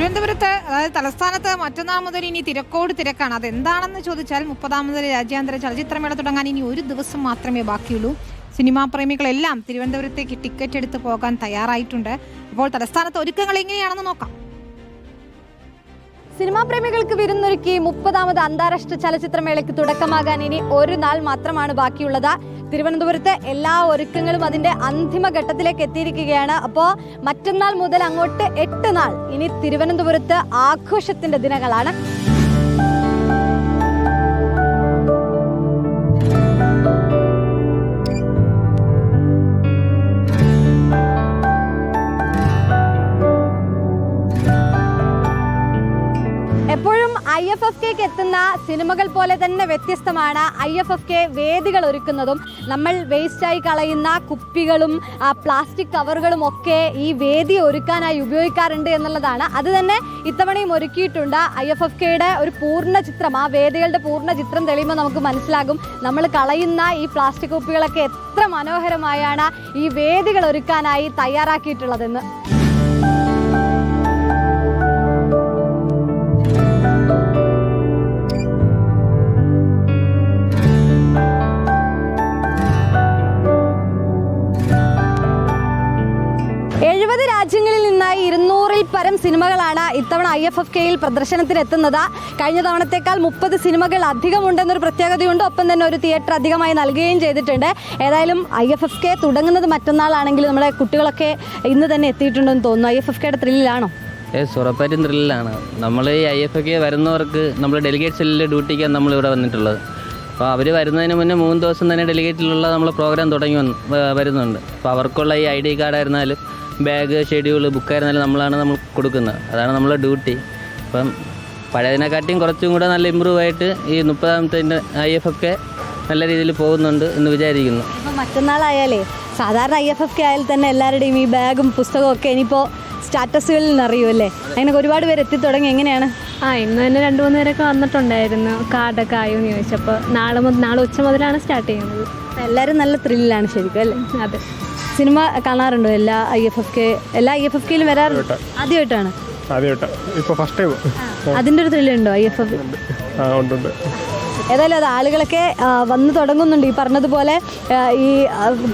തിരുവനന്തപുരത്ത് അതായത് തലസ്ഥാനത്ത് മറ്റന്നാൾ മുതൽ ഇനി തിരക്കോട് തിരക്കാണ്. അതെന്താണെന്ന് ചോദിച്ചാൽ 30ാമത് രാജ്യാന്തര ചലച്ചിത്രമേള തുടങ്ങാൻ ഇനി ഒരു ദിവസം മാത്രമേ ബാക്കിയുള്ളൂ. സിനിമാ പ്രേമികളെല്ലാം തിരുവനന്തപുരത്തേക്ക് ടിക്കറ്റ് എടുത്ത് പോകാൻ തയ്യാറായിട്ടുണ്ട്. ഇപ്പോൾ തലസ്ഥാനത്ത് ഒരുക്കങ്ങൾ എങ്ങനെയാണെന്ന് നോക്കാം. സിനിമാ പ്രേമികൾക്ക് വിരുന്നൊരുക്കി 30ാമത് അന്താരാഷ്ട്ര ചലച്ചിത്രമേളയ്ക്ക് തുടക്കമാകാൻ ഇനി ഒരു നാൾ മാത്രമാണ് ബാക്കിയുള്ളത്. തിരുവനന്തപുരത്ത് എല്ലാ ഒരുക്കങ്ങളും അതിന്റെ അന്തിമ ഘട്ടത്തിലേക്ക് എത്തിയിരിക്കുകയാണ്. അപ്പോൾ മറ്റന്നാൾ മുതൽ അങ്ങോട്ട് 8 നാൾ ഇനി തിരുവനന്തപുരത്ത് ആഘോഷത്തിന്റെ ദിനങ്ങളാണ്. എപ്പോഴും IFFK എത്തുന്ന സിനിമകൾ പോലെ തന്നെ വ്യത്യസ്തമാണ് IFFK വേദികൾ ഒരുക്കുന്നതും. നമ്മൾ വേസ്റ്റായി കളയുന്ന കുപ്പികളും പ്ലാസ്റ്റിക് കവറുകളും ഒക്കെ ഈ വേദി ഒരുക്കാനായി ഉപയോഗിക്കാറുണ്ട് എന്നുള്ളതാണ്. അത് തന്നെ ഇത്തവണയും ഒരുക്കിയിട്ടുണ്ട്. IFFKയുടെ ഒരു പൂർണ്ണ ചിത്രം, ആ വേദികളുടെ പൂർണ്ണ ചിത്രം തെളിയുമ്പോൾ നമുക്ക് മനസ്സിലാകും നമ്മൾ കളയുന്ന ഈ പ്ലാസ്റ്റിക് കുപ്പികളൊക്കെ എത്ര മനോഹരമായാണ് ഈ വേദികൾ ഒരുക്കാനായി തയ്യാറാക്കിയിട്ടുള്ളതെന്ന്. രാജ്യങ്ങളിൽ നിന്നായി 200-ൽ പരം സിനിമകളാണ് ഇത്തവണ IFFKയിൽ പ്രദർശനത്തിനെത്തുന്നത്. കഴിഞ്ഞ തവണത്തേക്കാൾ 30 സിനിമകൾ അധികമുണ്ടെന്നൊരു പ്രത്യേകതയുണ്ട്. ഒപ്പം തന്നെ ഒരു തിയേറ്റർ അധികമായി നൽകുകയും ചെയ്തിട്ടുണ്ട്. ഏതായാലും IFFK തുടങ്ങുന്നത് മറ്റന്നാളാണെങ്കിൽ നമ്മുടെ കുട്ടികളൊക്കെ ഇന്ന് തന്നെ എത്തിയിട്ടുണ്ടെന്ന് തോന്നുന്നു. IFFKയുടെ ത്രില്ലിലാണോ? ഉറപ്പായിട്ടും ത്രില്ലാണ്. നമ്മൾ ഈ IFFK വരുന്നവർക്ക് നമ്മൾ ഡെലിഗേറ്റ് സെല്ലിൽ ഡ്യൂട്ടിക്കാണ് നമ്മളിവിടെ വന്നിട്ടുള്ളത്. അപ്പോൾ അവർ വരുന്നതിന് മുന്നേ 3 ദിവസം തന്നെ ഡെലിഗേറ്റിലുള്ള നമ്മൾ പ്രോഗ്രാം തുടങ്ങി വരുന്നുണ്ട്. അപ്പോൾ അവർക്കുള്ള ഈ ID കാർഡായിരുന്നാലും ബാഗ്, ഷെഡ്യൂൾ, ബുക്കായിരുന്നാലും നമ്മൾ കൊടുക്കുന്നത്. അതാണ് നമ്മളെ ഡ്യൂട്ടി. അപ്പം പഴയതിനെക്കാട്ടിയും കുറച്ചും കൂടെ നല്ല ഇമ്പ്രൂവ് ആയിട്ട് ഈ 30ാമത്തെ IFFK നല്ല രീതിയിൽ പോകുന്നുണ്ട് എന്ന് വിചാരിക്കുന്നു. ഇപ്പോൾ മറ്റന്നാളായാലേ സാധാരണ IFFK ആയാൽ തന്നെ എല്ലാവരുടെയും ഈ ബാഗും പുസ്തകവും ഒക്കെ ഇനിയിപ്പോൾ സ്റ്റാറ്റസുകളിൽ നിന്നറിയുമല്ലേ? അങ്ങനെ ഒരുപാട് പേര് എത്തിത്തുടങ്ങി. എങ്ങനെയാണ്? ഇന്ന് തന്നെ 2-3 പേരൊക്കെ വന്നിട്ടുണ്ടായിരുന്നു. കാർഡൊക്കെ ആയോന്ന് ചോദിച്ചപ്പോൾ നാളെ ഉച്ച മുതലാണ് സ്റ്റാർട്ട് ചെയ്യുന്നത്. എല്ലാവരും നല്ല ത്രില്ലാണ് ശരിക്കും അല്ലേ? അതെ. സിനിമ കാണാറുണ്ടോ? എല്ലാ IFFKയിലും വരാറുണ്ട്? ആദ്യമായിട്ടാണ്? ഇപ്പോൾ ഫസ്റ്റ് ടൈം. അതിൻ്റെ ഒരു ത്രില്ലുണ്ടോ IFFK? ഉണ്ട്. ഏതായാലും അത് ആളുകളൊക്കെ വന്ന് തുടങ്ങുന്നുണ്ട്. ഈ പറഞ്ഞതുപോലെ ഈ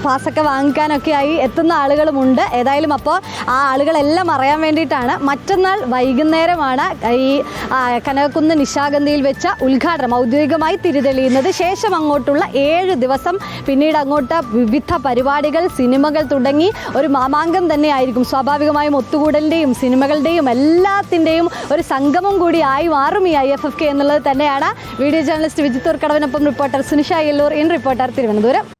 പാസ്സൊക്കെ വാങ്ങിക്കാനൊക്കെ ആയി എത്തുന്ന ആളുകളുമുണ്ട്. ഏതായാലും അപ്പോൾ ആ ആളുകളെല്ലാം അറിയാൻ വേണ്ടിയിട്ടാണ് മറ്റന്നാൾ വൈകുന്നേരമാണ് ഈ കനകക്കുന്ന് നിശാഗന്ധിയിൽ വെച്ച ഉദ്ഘാടനം ഔദ്യോഗികമായി തിരിതെളിയുന്നത്. ശേഷം അങ്ങോട്ടുള്ള 7 ദിവസം പിന്നീട് അങ്ങോട്ട് വിവിധ പരിപാടികൾ, സിനിമകൾ തുടങ്ങി ഒരു മാമാങ്കം തന്നെയായിരിക്കും. സ്വാഭാവികമായും ഒത്തുകൂടലിൻ്റെയും സിനിമകളുടെയും എല്ലാത്തിൻ്റെയും ഒരു സംഗമം കൂടി ആയി മാറും ഈ IFFK എന്നുള്ളത് തന്നെയാണ്. വീഡിയോ ജേർണലിസ്റ്റ് വിജിത്തൂർ കടവിനൊപ്പം റിപ്പോർട്ടർ സുനിഷ യെല്ലൂർ, ഇൻ റിപ്പോർട്ടർ, തിരുവനന്തപുരം.